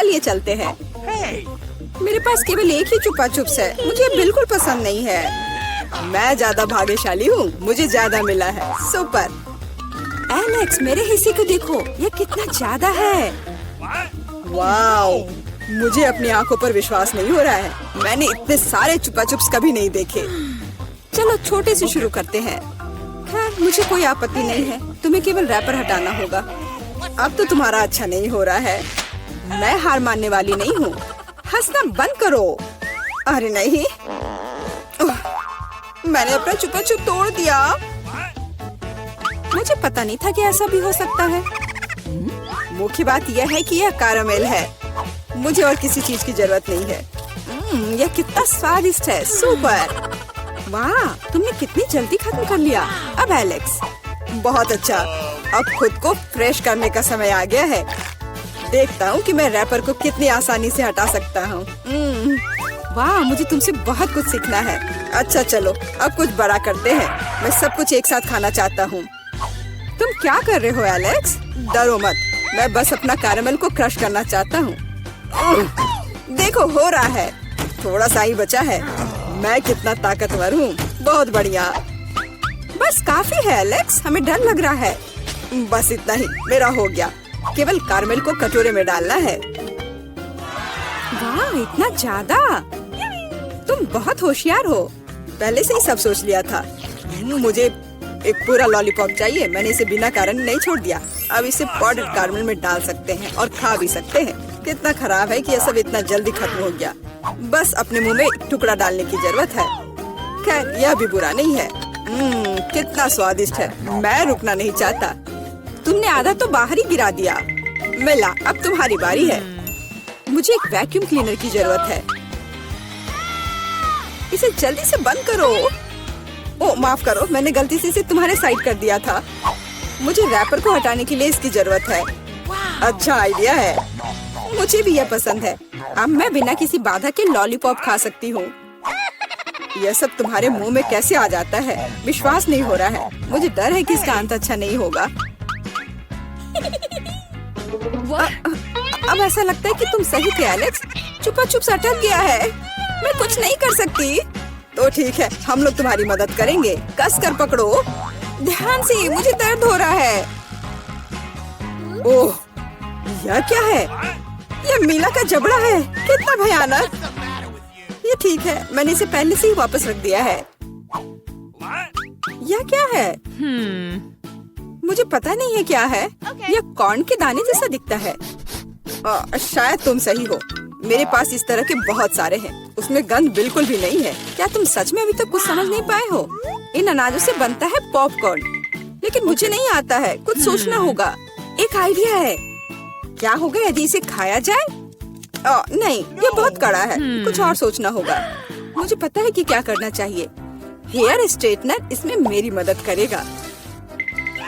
चलिए चलते हैं। मेरे पास केवल एक ही चुपा चुप्स है, मुझे बिल्कुल पसंद नहीं है। मैं ज्यादा भाग्यशाली हूँ, मुझे ज्यादा मिला है। सुपर। एलेक्स, मेरे हिस्से को देखो, ये कितना ज्यादा है। वाओ, मुझे अपनी आंखों पर विश्वास नहीं हो रहा है। मैंने इतने सारे चुपा चुप्स कभी नहीं देखे। चलो छोटे से शुरू करते हैं। खैर, मुझे कोई आपत्ति नहीं है। तुम्हें केवल रैपर हटाना होगा। अब तो तुम्हारा अच्छा नहीं हो रहा है। मैं हार मानने वाली नहीं हूँ। हंसना बंद करो। अरे नहीं, मैंने अपना चुपा चुप तोड़ दिया। मुझे पता नहीं था कि ऐसा भी हो सकता है। मुख्य बात यह है कि यह कैरामेल है। मुझे और किसी चीज की जरूरत नहीं है। यह कितना स्वादिष्ट है। सुपर। वाह, तुमने कितनी जल्दी खत्म कर लिया। अब एलेक्स, बहुत अच्छा। अब खुद को फ्रेश करने का समय आ गया है। देखता हूँ कि मैं रैपर को कितनी आसानी से हटा सकता हूँ। वाह, मुझे तुमसे बहुत कुछ सीखना है। अच्छा चलो, अब कुछ बड़ा करते हैं। मैं सब कुछ एक साथ खाना चाहता हूँ। तुम क्या कर रहे हो एलेक्स? डरो मत, मैं बस अपना कैरामेल को क्रश करना चाहता हूँ। देखो, हो रहा है। थोड़ा सा ही बचा है। मैं कितना ताकतवर हूँ। बहुत बढ़िया। बस काफी है एलेक्स, हमें डर लग रहा है। बस इतना ही, मेरा हो गया। केवल कैरामेल को कटोरे में डालना है। वाह, इतना ज्यादा। तुम बहुत होशियार हो। पहले से ही सब सोच लिया था। मुझे एक पूरा लॉलीपॉप चाहिए। मैंने इसे बिना कारण नहीं छोड़ दिया। अब इसे पाउडर्ड कैरामेल में डाल सकते हैं और खा भी सकते हैं। कितना खराब है कि यह सब इतना जल्दी खत्म हो गया। बस अपने मुंह में एक टुकड़ा डालने की जरूरत है। खैर, यह भी बुरा नहीं है। कितना स्वादिष्ट है। मैं रुकना नहीं चाहता। तुमने आधा तो बाहर ही गिरा दिया। मिला, अब तुम्हारी बारी है। मुझे एक वैक्यूम क्लीनर की जरूरत है। इसे जल्दी से बंद करो। ओह, माफ करो, मैंने गलती से इसे तुम्हारे साइड कर दिया था। मुझे रैपर को हटाने के लिए इसकी जरूरत है। अच्छा आइडिया है। मुझे भी यह पसंद है। अब मैं बिना किसी बाधा के लॉलीपॉप खा सकती हूँ। यह सब तुम्हारे मुंह में कैसे आ जाता है? विश्वास नहीं हो रहा है। मुझे डर है कि इसका अंत अच्छा नहीं होगा। अब ऐसा लगता है कि तुम सही थे एलेक्स। चुपा चुप अटक गया है। मैं कुछ नहीं कर सकती। तो ठीक है, हम लोग तुम्हारी मदद करेंगे। कस कर पकड़ो। ध्यान से, मुझे दर्द हो रहा है। ओह, यह क्या है? यह मीला का जबड़ा है। कितना भयानक। ये ठीक है, मैंने इसे पहले से ही वापस रख दिया है। यह क्या है? मुझे पता नहीं है क्या है। यह कॉर्न के दाने जैसा दिखता है। शायद तुम सही हो। मेरे पास इस तरह के बहुत सारे हैं। उसमें गंध बिल्कुल भी नहीं है। क्या तुम सच में अभी तक कुछ समझ नहीं पाए हो? इन अनाजों से बनता है पॉपकॉर्न। लेकिन मुझे नहीं आता है। कुछ सोचना होगा। एक आइडिया है। क्या होगा यदि इसे खाया जाए? नहीं, ये बहुत कड़ा है। कुछ और सोचना होगा। मुझे पता है कि क्या करना चाहिए। हेयर स्ट्रेटनर इसमें मेरी मदद करेगा।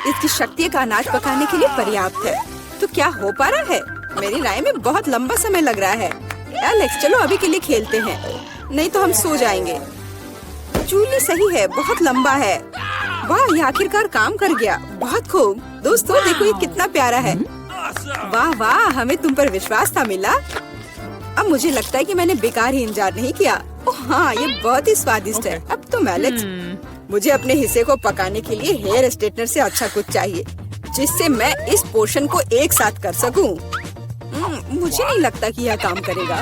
इसकी शक्ति का अनाज पकाने के लिए पर्याप्त है। तो क्या हो पा रहा है? मेरी राय में बहुत लंबा समय लग रहा है। एलेक्स, चलो अभी के लिए खेलते हैं, नहीं तो हम सो जाएंगे। जूली सही है, बहुत लंबा है। वाह, ये आखिरकार काम कर गया। बहुत खूब। दोस्तों देखो, ये कितना प्यारा है। वाह वाह, हमें तुम पर विश्वास था मिला। अब मुझे लगता है कि मैंने बेकार ही इंतजार नहीं किया। ओह हाँ, ये बहुत ही स्वादिष्ट है। अब तुम एलेक्स, मुझे अपने हिस्से को पकाने के लिए हेयर स्ट्रेटनर से अच्छा कुछ चाहिए, जिससे मैं इस पोर्शन को एक साथ कर सकूं। मुझे नहीं लगता कि यह काम करेगा।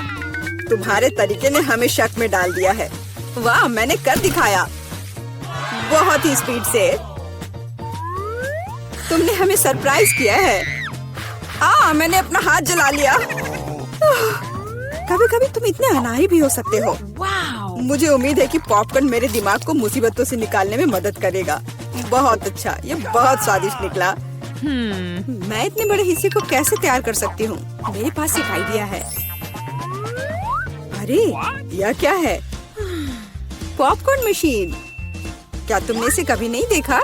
तुम्हारे तरीके ने हमें शक में डाल दिया है। वाह, मैंने कर दिखाया। बहुत ही स्पीड से। तुमने हमें सरप्राइज किया है। मैंने अपना हाथ जला लिया। कभी कभी तुम इतने अनाड़ी भी हो सकते हो। मुझे उम्मीद है कि पॉपकॉर्न मेरे दिमाग को मुसीबतों से निकालने में मदद करेगा। बहुत अच्छा, ये बहुत स्वादिष्ट निकला। मैं इतने बड़े हिस्से को कैसे तैयार कर सकती हूँ? मेरे पास एक आइडिया है। अरे, यह क्या है? Popcorn machine. क्या तुमने इसे कभी नहीं देखा?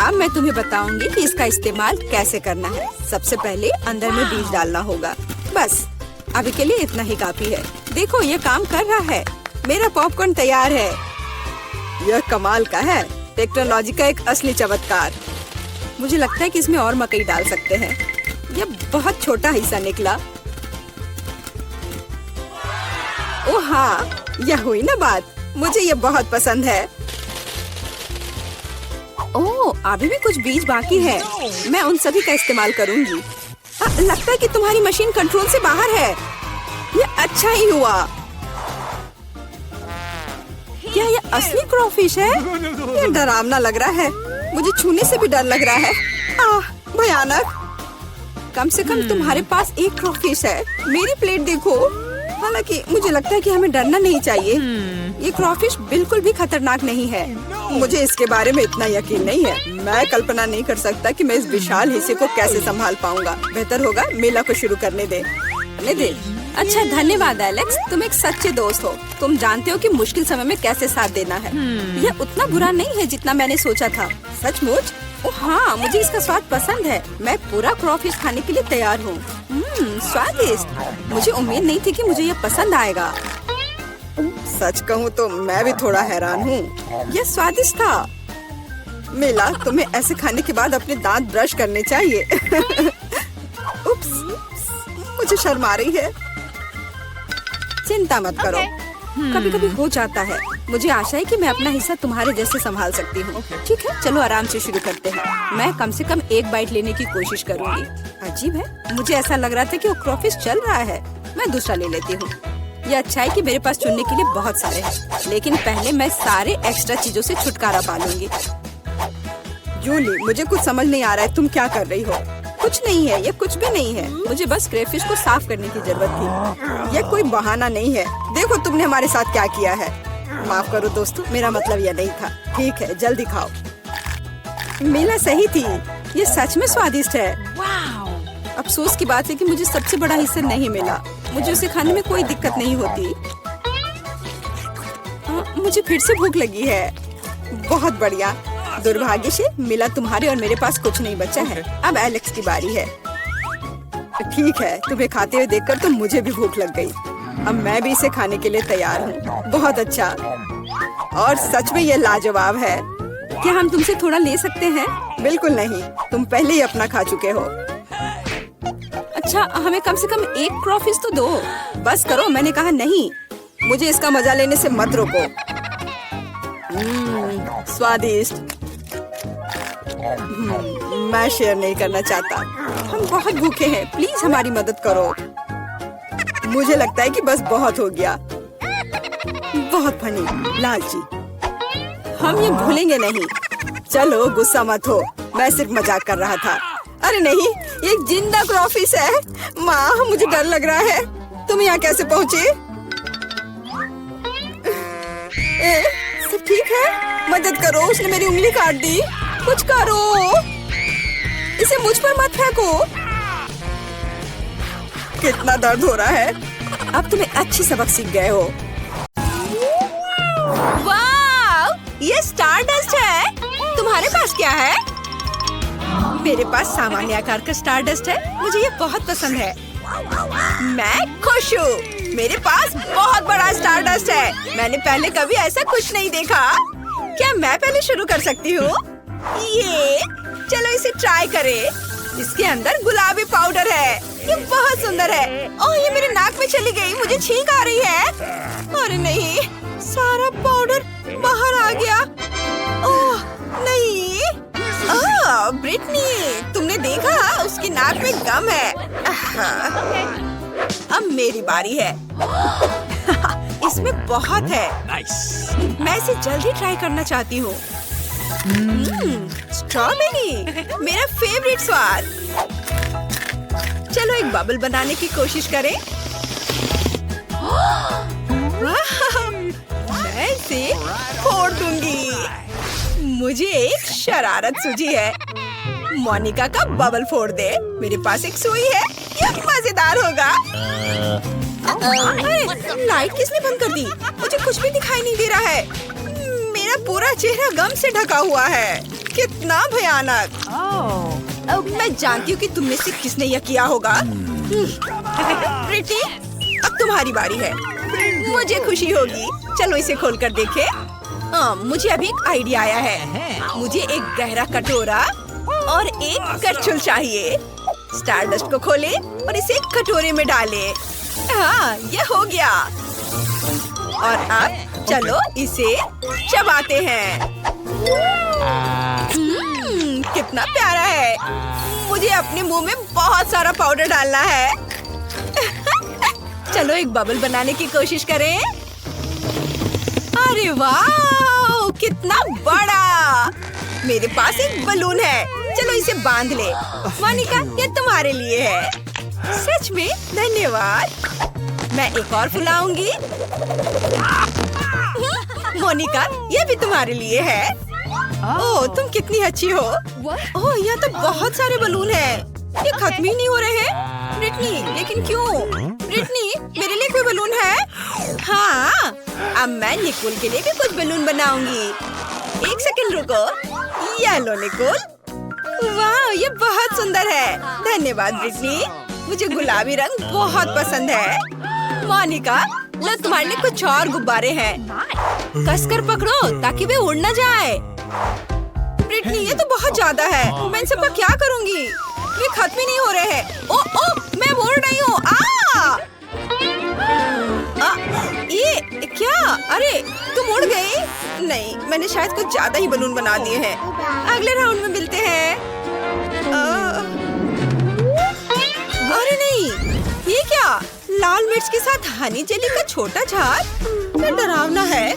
अब मैं तुम्हें बताऊंगी कि इसका इस्तेमाल कैसे करना है। सबसे पहले अंदर में बीज डालना होगा। बस अभी के लिए इतना ही काफी है। देखो, ये काम कर रहा है। मेरा पॉपकॉर्न तैयार है। यह कमाल का है। टेक्नोलॉजी का एक असली चमत्कार। मुझे लगता है कि इसमें और मकई डाल सकते हैं। यह बहुत छोटा हिस्सा निकला। ओ हाँ, यह हुई ना बात। मुझे ये बहुत पसंद है। ओह, अभी भी कुछ बीज बाकी है। मैं उन सभी का इस्तेमाल करूंगी। लगता है कि तुम्हारी मशीन कंट्रोल से बाहर है। ये अच्छा ही हुआ। क्या ये असली क्रॉफिश है? ये डरावना लग रहा है। मुझे छूने से भी डर लग रहा है। भयानक। कम से कम तुम्हारे पास एक क्रॉफिश है। मेरी प्लेट देखो। हालांकि मुझे लगता है कि हमें डरना नहीं चाहिए। ये क्रॉफिश बिल्कुल भी खतरनाक नहीं है। मुझे इसके बारे में इतना यकीन नहीं है। मैं कल्पना नहीं कर सकता कि मैं इस विशाल हिस्से को कैसे संभाल पाऊंगा। बेहतर होगा मेला को शुरू करने दे। अच्छा, धन्यवाद एलेक्स, तुम एक सच्चे दोस्त हो। तुम जानते हो कि मुश्किल समय में कैसे साथ देना है। यह उतना बुरा नहीं है जितना मैंने सोचा था। सचमुच? ओह हाँ, मुझे इसका स्वाद पसंद है। मैं पूरा क्रॉफिश खाने के लिए तैयार हूँ। स्वादिष्ट। मुझे उम्मीद नहीं थी कि मुझे यह पसंद आएगा। सच कहूँ तो मैं भी थोड़ा हैरान हूँ। यह स्वादिष्ट था। मिला, तुम्हें ऐसे खाने के बाद अपने दांत ब्रश करने चाहिए। उप्स, मुझे शर्म आ रही है। चिंता मत करो, कभी कभी हो जाता है। मुझे आशा है कि मैं अपना हिस्सा तुम्हारे जैसे संभाल सकती हूँ। ठीक है, चलो आराम से शुरू करते हैं। मैं कम से कम एक बाइट लेने की कोशिश करूँगी। अजीब है, मुझे ऐसा लग रहा था कि वो क्रॉफिश चल रहा है। मैं दूसरा ले लेती हूँ। ये अच्छा है कि मेरे पास चुनने के लिए बहुत सारे हैं, लेकिन पहले मैं सारे एक्स्ट्रा चीजों से छुटकारा पा लूंगी। जूली, मुझे कुछ समझ नहीं आ रहा है, तुम क्या कर रही हो? कुछ नहीं है, ये कुछ भी नहीं है। मुझे बस क्रेफिश को साफ करने की जरूरत थी। ये कोई बहाना नहीं है। देखो तुमने हमारे साथ क्या किया है। माफ करो दोस्तों, मेरा मतलब यह नहीं था। ठीक है, जल्दी खाओ। मीला सही थी, ये सच में स्वादिष्ट है। अफसोस की बात है कि मुझे सबसे बड़ा हिस्सा नहीं मिला। मुझे उसे खाने में कोई दिक्कत नहीं होती। मुझे फिर से भूख लगी है। बहुत बढ़िया। दुर्भाग्य से मिला, तुम्हारे और मेरे पास कुछ नहीं बचा है। अब एलेक्स की बारी है। ठीक है, तुम्हें खाते हुए देखकर तो मुझे भी भूख लग गई। अब मैं भी इसे खाने के लिए तैयार हूँ। बहुत अच्छा, और सच में ये लाजवाब है। क्या हम तुमसे थोड़ा ले सकते हैं? बिल्कुल नहीं, तुम पहले ही अपना खा चुके हो। अच्छा, हमें कम से कम एक क्रॉफिश तो दो। बस करो, मैंने कहा नहीं। मुझे इसका मजा लेने से मत रोको। स्वादिष्ट। मैं शेयर नहीं करना चाहता। हम बहुत भूखे हैं, प्लीज हमारी मदद करो। मुझे लगता है कि बस बहुत हो गया। बहुत फनी, लालची। हम ये भूलेंगे नहीं। चलो गुस्सा मत हो, मैं सिर्फ मजाक कर रहा था। अरे नहीं, ये एक जिंदा क्रॉफिश है। माँ, मुझे डर लग रहा है। तुम यहाँ कैसे पहुँचे? सब ठीक है? मदद करो, उसने मेरी उंगली काट दी। कुछ करो, इसे मुझ पर मत फेंको। कितना दर्द हो रहा है। अब तुम्हें अच्छी सबक सीख गए हो। वाह, ये स्टारडस्ट है। तुम्हारे पास क्या है? मेरे पास सामान्य आकार का स्टारडस्ट है। मुझे ये बहुत पसंद है। मैं खुश हूँ। मेरे पास बहुत बड़ा स्टारडस्ट है। मैंने पहले कभी ऐसा कुछ नहीं देखा। क्या मैं पहले शुरू कर सकती हूँ? ये, चलो इसे ट्राई करें। इसके अंदर गुलाबी पाउडर है। ये बहुत सुंदर है। ओह, ये मेरे नाक में चली गई। मुझे छींक आ रही है। अरे नहीं, सारा पाउडर बाहर आ गया। ओह नहीं। ब्रिटनी, तुमने देखा? उसकी नाक में गम है। अब मेरी बारी है। इसमें बहुत है। मैं इसे जल्दी ट्राई करना चाहती हूँ। स्ट्रॉबेरी, मेरा फेवरेट स्वाद। चलो एक बबल बनाने की कोशिश करें। मैं इसे फोड़ दूंगी। मुझे एक शरारत सूझी है। मोनिका का बबल फोड़ दे। मेरे पास एक सुई है, यह मजेदार होगा। अरे, लाइट किसने बंद कर दी? मुझे कुछ भी दिखाई नहीं दे रहा है। मेरा पूरा चेहरा गम से ढका हुआ है। कितना भयानक। मैं जानती हूँ कि तुम में से किसने यह किया होगा। प्रीति, अब तुम्हारी बारी है। मुझे खुशी होगी। चलो इसे खोलकर देखें। मुझे अभी एक आइडिया आया है। मुझे एक गहरा कटोरा और एक करछुल चाहिए। स्टारडस्ट को खोले और इसे एक कटोरे में डालें। हाँ, ये हो गया। और अब चलो इसे चबाते हैं। कितना प्यारा है। मुझे अपने मुंह में बहुत सारा पाउडर डालना है। चलो एक बबल बनाने की कोशिश करें। अरे वाह, कितना बड़ा। मेरे पास एक बलून है, चलो इसे बांध ले। मोनिका, ये तुम्हारे लिए है। सच में धन्यवाद। मैं एक और फुलाऊंगी। मोनिका, ये भी तुम्हारे लिए है। ओह, तुम कितनी अच्छी हो। ओह, यहाँ तो बहुत सारे बलून हैं। ये खत्म ही नहीं हो रहे हैं। ब्रिटनी, लेकिन क्यों? ब्रिटनी, मेरे लिए कोई बलून है? हाँ, अब मैं निकोल के लिए भी कुछ बलून बनाऊंगी। एक सेकंड रुको। ये लो निकोल। वाह, ये बहुत सुंदर है। धन्यवाद ब्रिटनी। मुझे गुलाबी रंग बहुत पसंद है। मोनिका, लो तुम्हारे लिए कुछ और गुब्बारे हैं। कसकर पकड़ो ताकि वे उड़ न जाए। ब्रिटनी, ये तो बहुत ज्यादा है। मैं इन सबका क्या करूंगी? ये खत्म ही नहीं हो रहे हैं। ओ, मैं उड़ रही हूँ। ये क्या? अरे तुम उड़ गई? नहीं, मैंने शायद कुछ ज्यादा ही बलून बना दिए हैं। अगले राउंड में मिलते हैं। अरे नहीं, ये क्या? लाल मिर्च के साथ हनी जेली का छोटा झाग? ये डरावना है।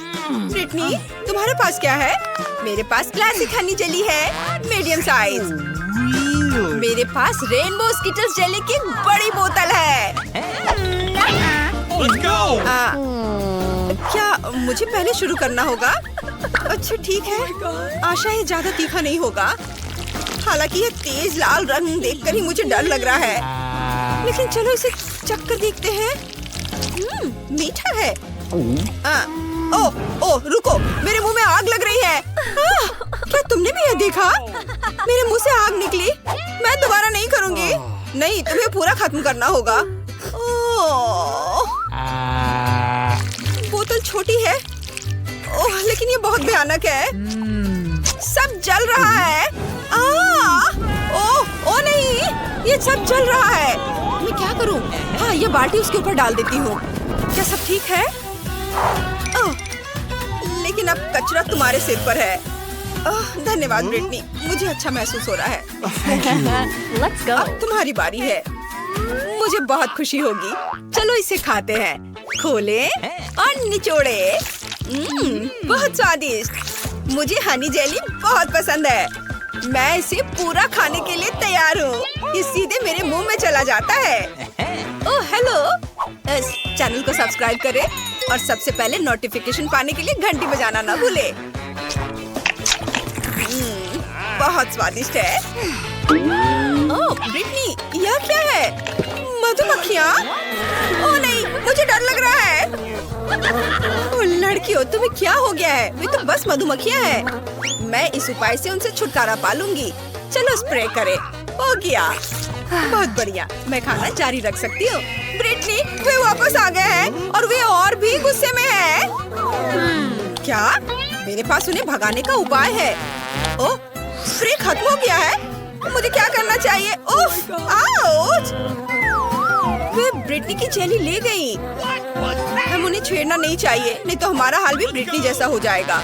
ब्रिटनी, तुम्हारे पास क्या है? मेरे पास क्लासिक हनी जेली है, मीडियम साइज। मेरे पास रेनबो स्किटल्स जेली की बड़ी बोतल है। Let's go! क्या मुझे पहले शुरू करना होगा? अच्छा ठीक है। आशा है ज्यादा तीखा नहीं होगा। हालांकि ये तेज लाल रंग देखकर ही मुझे डर लग रहा है। लेकिन चलो इसे चख कर देखते हैं। मीठा है। ओह, रुको, मेरे मुंह में आग लग रही है। क्या तुमने भी यह देखा? मेरे मुंह से आग निकली। मैं दोबारा नहीं करूंगी। नहीं, तुम्हें पूरा खत्म करना होगा। बोतल छोटी है। ओह, लेकिन ये बहुत भयानक है। सब जल रहा है। ओह नहीं, ये सब जल रहा है। मैं क्या करूं? हाँ, ये बाल्टी उसके ऊपर डाल देती हूँ। क्या सब ठीक है? लेकिन अब कचरा तुम्हारे सिर पर है। धन्यवाद ब्रिटनी, मुझे अच्छा महसूस हो रहा है। Let's go. अब तुम्हारी बारी है। मुझे बहुत खुशी होगी। चलो इसे खाते हैं। खोलें और निचोड़े। बहुत स्वादिष्ट। मुझे हनी जेली बहुत पसंद है। मैं इसे पूरा खाने के लिए तैयार हूँ। ये सीधे मेरे मुंह में चला जाता है। ओह हेलो, इस चैनल को सब्सक्राइब करें और सबसे पहले नोटिफिकेशन पाने के लिए घंटी बजाना ना भूले। बहुत स्वादिष्ट है। ओह ब्रिटनी, यह क्या है? मधुमक्खियाँ? ओह नहीं, मुझे डर लग रहा है। ओह लड़कियों, तुम्हें क्या हो गया है? वे तो बस मधुमक्खियाँ हैं। मैं इस उपाय से उनसे छुटकारा पा लूंगी। चलो स्प्रे करें। हो गया। बहुत बढ़िया, मैं खाना जारी रख सकती हूँ। ब्रिटनी, वे वापस आ गए हैं और वे और भी गुस्से में हैं। क्या? मेरे पास उन्हें भगाने का उपाय है। ओह, स्प्रे खत्म हो गया है। मुझे क्या करना चाहिए? उफ, आउच! वे ब्रिटनी की जेली ले गई। हम उन्हें छेड़ना नहीं चाहिए, नहीं तो हमारा हाल भी ब्रिटनी जैसा हो जाएगा।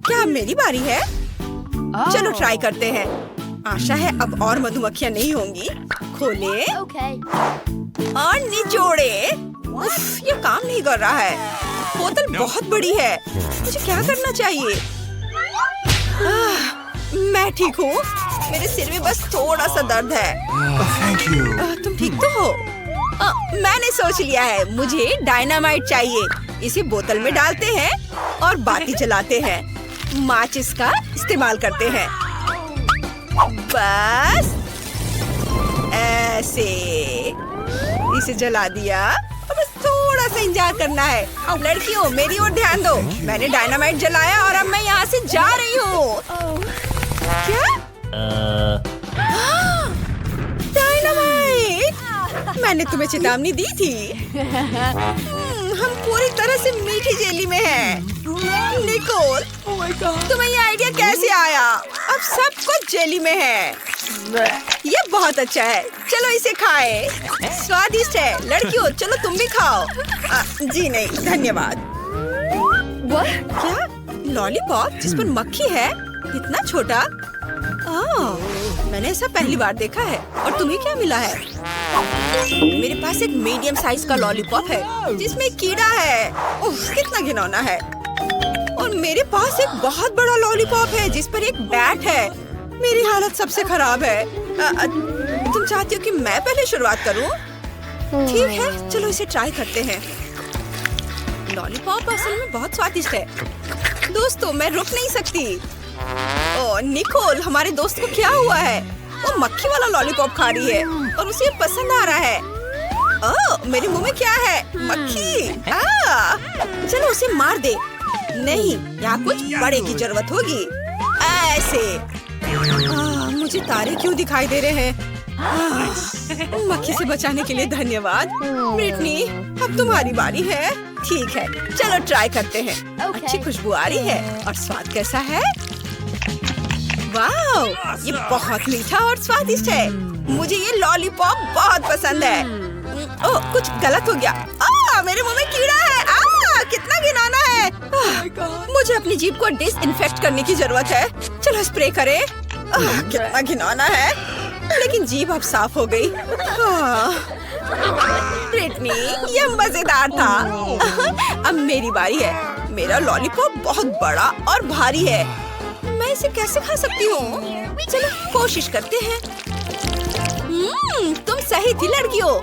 क्या अब मेरी बारी है? चलो ट्राई करते हैं। आशा है अब और मधुमक्खियाँ नहीं होंगी। खोले और निचोड़े। उफ, ये काम नहीं कर रहा है। बोतल बहुत बड़ी है। मुझे क्या करना चाहिए? मैं ठीक हूँ। मेरे सिर में बस थोड़ा सा दर्द है। Thank you. तुम ठीक तो हो? मैंने सोच लिया है, मुझे डायनामाइट चाहिए। इसे बोतल में डालते हैं और बाती जलाते हैं। माचिस का इस्तेमाल करते हैं। बस ऐसे इसे जला दिया। अब बस थोड़ा सा इंतजार करना है। लड़कियों, मेरी ओर ध्यान दो। मैंने डायनामाइट जलाया और अब मैं यहाँ से जा रही हूँ। क्या? डायनामाइट! मैंने तुम्हें चेतावनी दी थी। हम पूरी तरह से मीठी जेली में हैं। निकोल, तुम्हें ये आइडिया कैसे आया? अब सब कुछ जेली में है। ये बहुत अच्छा है, चलो इसे खाए। स्वादिष्ट है। लड़कियों चलो तुम भी खाओ। जी नहीं धन्यवाद। क्या लॉलीपॉप जिस पर मक्खी है? इतना छोटा? मैंने ऐसा पहली बार देखा है। और तुम्हें क्या मिला है? मेरे पास एक मीडियम साइज का लॉलीपॉप है जिसमें कीड़ा है। कितना घिनौना है। और मेरे पास एक बहुत बड़ा लॉलीपॉप है जिस पर एक बैट है। मेरी हालत सबसे खराब है। तुम चाहती हो कि मैं पहले शुरुआत करूं? ठीक है, चलो इसे ट्राई करते हैं। लॉलीपॉप असल में बहुत स्वादिष्ट है। दोस्तों मैं रुक नहीं सकती। निकोल, हमारे दोस्त को क्या हुआ है? वो मक्खी वाला लॉलीपॉप खा रही है और उसे पसंद आ रहा है। मेरे मुंह में क्या है? मक्खी। चलो उसे मार दे। नहीं, यहाँ कुछ बड़े की जरूरत होगी। ऐसे। मुझे तारे क्यों दिखाई दे रहे हैं? मक्खी से बचाने के लिए धन्यवाद। ब्रिटनी, अब तुम्हारी बारी है। ठीक है, चलो ट्राई करते हैं। अच्छी खुशबू आ रही है। और स्वाद कैसा है? वाह, ये बहुत मीठा और स्वादिष्ट है। मुझे ये लॉलीपॉप बहुत पसंद है। कुछ गलत हो गया। मेरे मुंह में कीड़ा है। कितना घिनौना है। मुझे अपनी जीभ को डिसइंफेक्ट करने की जरूरत है। चलो स्प्रे करें। कितना घिनौना है, लेकिन जीभ अब साफ हो गई। ब्रिटनी, ये मजेदार था। अब मेरी बारी है। मेरा लॉलीपॉप बहुत बड़ा और भारी है। मैं इसे कैसे खा सकती हूँ? चलो कोशिश करते हैं। तुम सही थी लड़कियों।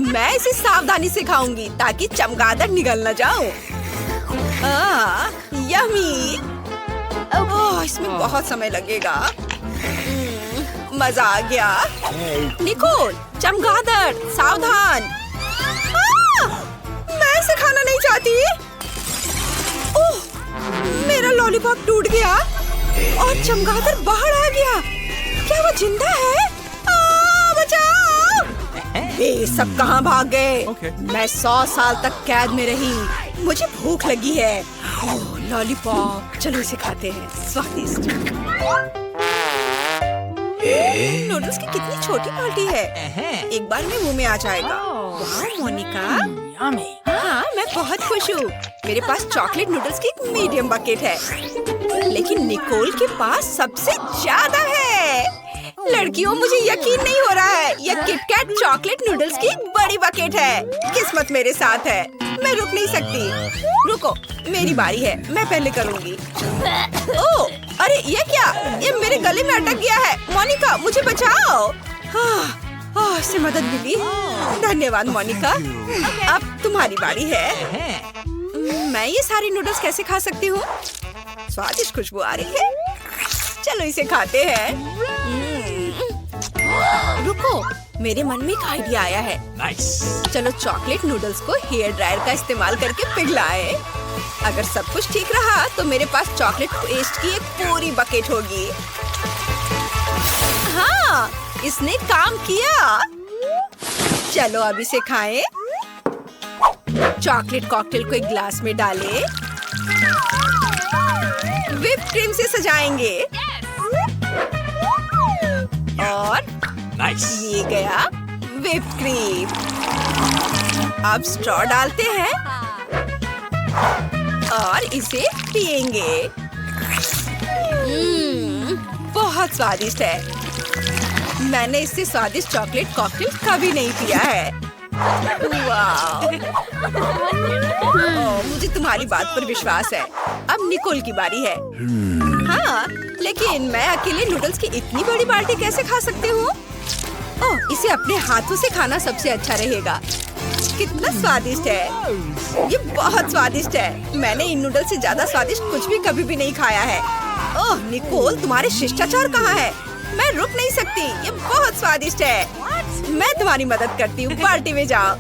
मैं इसे सावधानी से खाऊंगी ताकि चमगादड़ निगल न जाओ। यम्मी। इसमें बहुत समय लगेगा। मजा आ गया। निकोल, चमगादड़ सावधान। मैं इसे खाना नहीं चाहती। मेरा लॉलीपॉप टूट गया और चमगादड़ बाहर आ गया। क्या वो जिंदा है? बचाओ! ये सब कहाँ भाग गए? मैं 100 साल तक कैद में रही। मुझे भूख लगी है। लॉलीपॉप, चलो इसे खाते हैं। स्वादिष्ट। नूडल्स की कितनी छोटी बाल्टी है। एक बार में मुंह में आ जाएगा। वाह मोनिका। हाँ, मैं बहुत खुश हूँ। मेरे पास चॉकलेट नूडल्स की एक मीडियम बकेट है, लेकिन निकोल के पास सबसे ज्यादा है। लड़कियों, मुझे यकीन नहीं हो रहा है। यह किटकैट चॉकलेट नूडल्स की एक बड़ी बकेट है। किस्मत मेरे साथ है। मैं रुक नहीं सकती। रुको, मेरी बारी है। मैं पहले करूँगी। अरे ये क्या? ये मेरे गले में अटक गया है। मोनिका, मुझे बचाओ। इससे मदद मिली। धन्यवाद मोनिका। अब तुम्हारी बारी है। मैं ये सारी नूडल्स कैसे खा सकती हूँ? स्वादिष्ट खुशबू आ रही है। चलो इसे खाते हैं। रुको, मेरे मन में एक आइडिया आया है। चलो चॉकलेट नूडल्स को हेयर ड्रायर का इस्तेमाल करके पिघलाएं। अगर सब कुछ ठीक रहा तो मेरे पास चॉकलेट पेस्ट की एक पूरी बकेट होगी। हाँ, इसने काम किया। चलो अब इसे खाएं। चॉकलेट कॉकटेल को एक ग्लास में डालें। व्हिप क्रीम से सजाएंगे। और ये गया व्हिप क्रीम। अब स्ट्रॉ डालते हैं और इसे पिएंगे। बहुत स्वादिष्ट है। मैंने इससे स्वादिष्ट चॉकलेट कॉकटेल कभी नहीं पिया है। वाह! मुझे तुम्हारी बात पर विश्वास है। अब निकोल की बारी है। हाँ, लेकिन मैं अकेले नूडल्स की इतनी बड़ी बाल्टी कैसे खा सकती हूँ? इसे अपने हाथों से खाना सबसे अच्छा रहेगा। कितना स्वादिष्ट है। ये बहुत स्वादिष्ट है। मैंने इन नूडल्स से ज्यादा स्वादिष्ट कुछ भी कभी भी नहीं खाया है। ओह निकोल, तुम्हारे शिष्टाचार कहाँ है? मैं रुक नहीं सकती। ये बहुत स्वादिष्ट है। मैं तुम्हारी मदद करती हूँ। पार्टी में जाओ।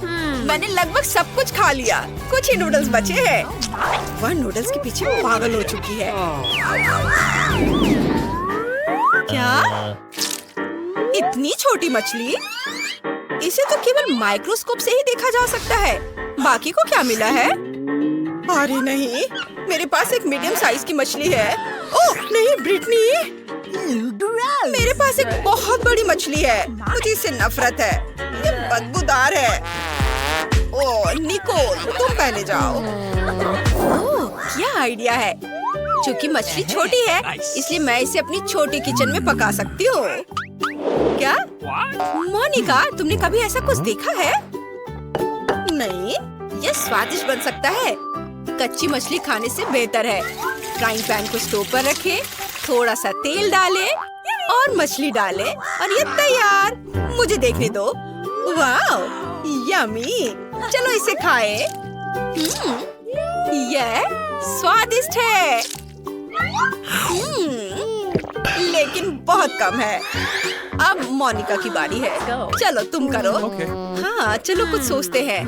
मैंने लगभग सब कुछ खा लिया। कुछ ही नूडल्स बचे हैं। वह नूडल्स के पीछे पागल हो चुकी है। क्या? इतनी छोटी मछली? इसे तो केवल माइक्रोस्कोप से ही देखा जा सकता है। बाकी को क्या मिला है? अरे नहीं, मेरे पास एक मीडियम साइज की मछली है। ओह नहीं ब्रिटनी, मेरे पास एक बहुत बड़ी मछली है, मुझे इससे नफरत है, ये बदबूदार है। ओह निकोल, तुम पहले जाओ। ओह क्या आइडिया है। क्योंकि मछली छोटी है, इसलिए मैं इसे अपनी छोटी किचन में पका सकती हूँ। क्या मोनिका, तुमने कभी ऐसा कुछ देखा है? नहीं, यह स्वादिष्ट बन सकता है। कच्ची मछली खाने से बेहतर है। फ्राइंग पैन को स्टोव पर रखें, थोड़ा सा तेल डालें और मछली डालें और ये तैयार। मुझे देखने दो। वाह, यम्मी। चलो इसे खाएं। यह स्वादिष्ट है, लेकिन बहुत कम है। अब मोनिका की बारी है। चलो तुम करो। हाँ, चलो कुछ सोचते हैं।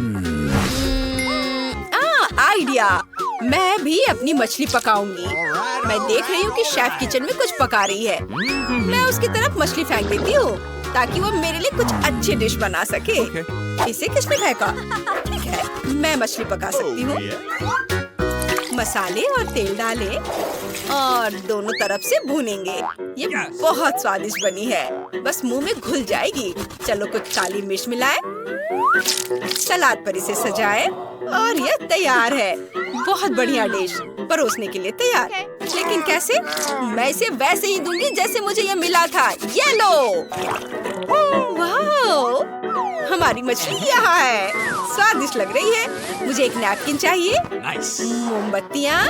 आइडिया, मैं भी अपनी मछली पकाऊंगी। मैं देख रही हूँ कि शेफ किचन में कुछ पका रही है। मैं उसकी तरफ मछली फेंक देती हूँ ताकि वो मेरे लिए कुछ अच्छी डिश बना सके। इसे किसने फेंका? ठीक है, मैं मछली पका सकती हूँ। मसाले और तेल डालें और दोनों तरफ से भूनेंगे। ये बहुत स्वादिष्ट बनी है, बस मुंह में घुल जाएगी। चलो कुछ काली मिर्च मिलाएं, सलाद पर इसे सजाएं और ये तैयार है। बहुत बढ़िया डिश, परोसने के लिए तैयार। लेकिन कैसे? मैं इसे वैसे ही दूंगी जैसे मुझे ये मिला था। ये लो। वाह, हमारी मछली यहाँ है, स्वादिष्ट लग रही है। मुझे एक नैपकिन चाहिए। मोमबत्तियाँ,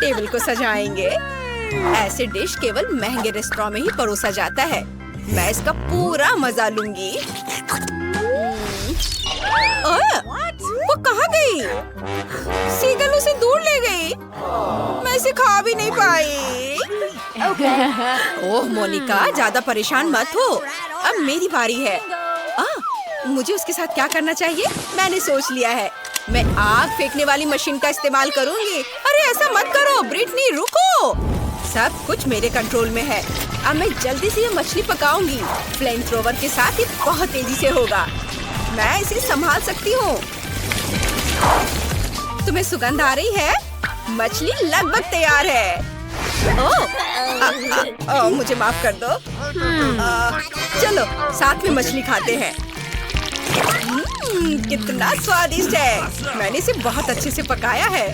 टेबल को सजाएंगे। ऐसे डिश केवल महंगे रेस्टोरेंट में ही परोसा जाता है। मैं इसका पूरा मजा लूंगी। वो कहाँ गई? सीगल उसे दूर ले गई। मैं इसे खा भी नहीं पाई। ओह मोनिका, ज्यादा परेशान मत हो। अब मेरी बारी है। मुझे उसके साथ क्या करना चाहिए? मैंने सोच लिया है। मैं आग फेंकने वाली मशीन का इस्तेमाल करूंगी। अरे ऐसा मत करो ब्रिटनी, रुको। सब कुछ मेरे कंट्रोल में है। अब मैं जल्दी से ये मछली पकाऊंगी। फ्लेम थ्रोवर के साथ ये बहुत तेजी से होगा। मैं इसे संभाल सकती हूँ। तुम्हें सुगंध आ रही है? मछली लगभग तैयार है। ओह, मुझे माफ कर दो। चलो साथ में मछली खाते हैं। कितना स्वादिष्ट है। मैंने इसे बहुत अच्छे से पकाया है।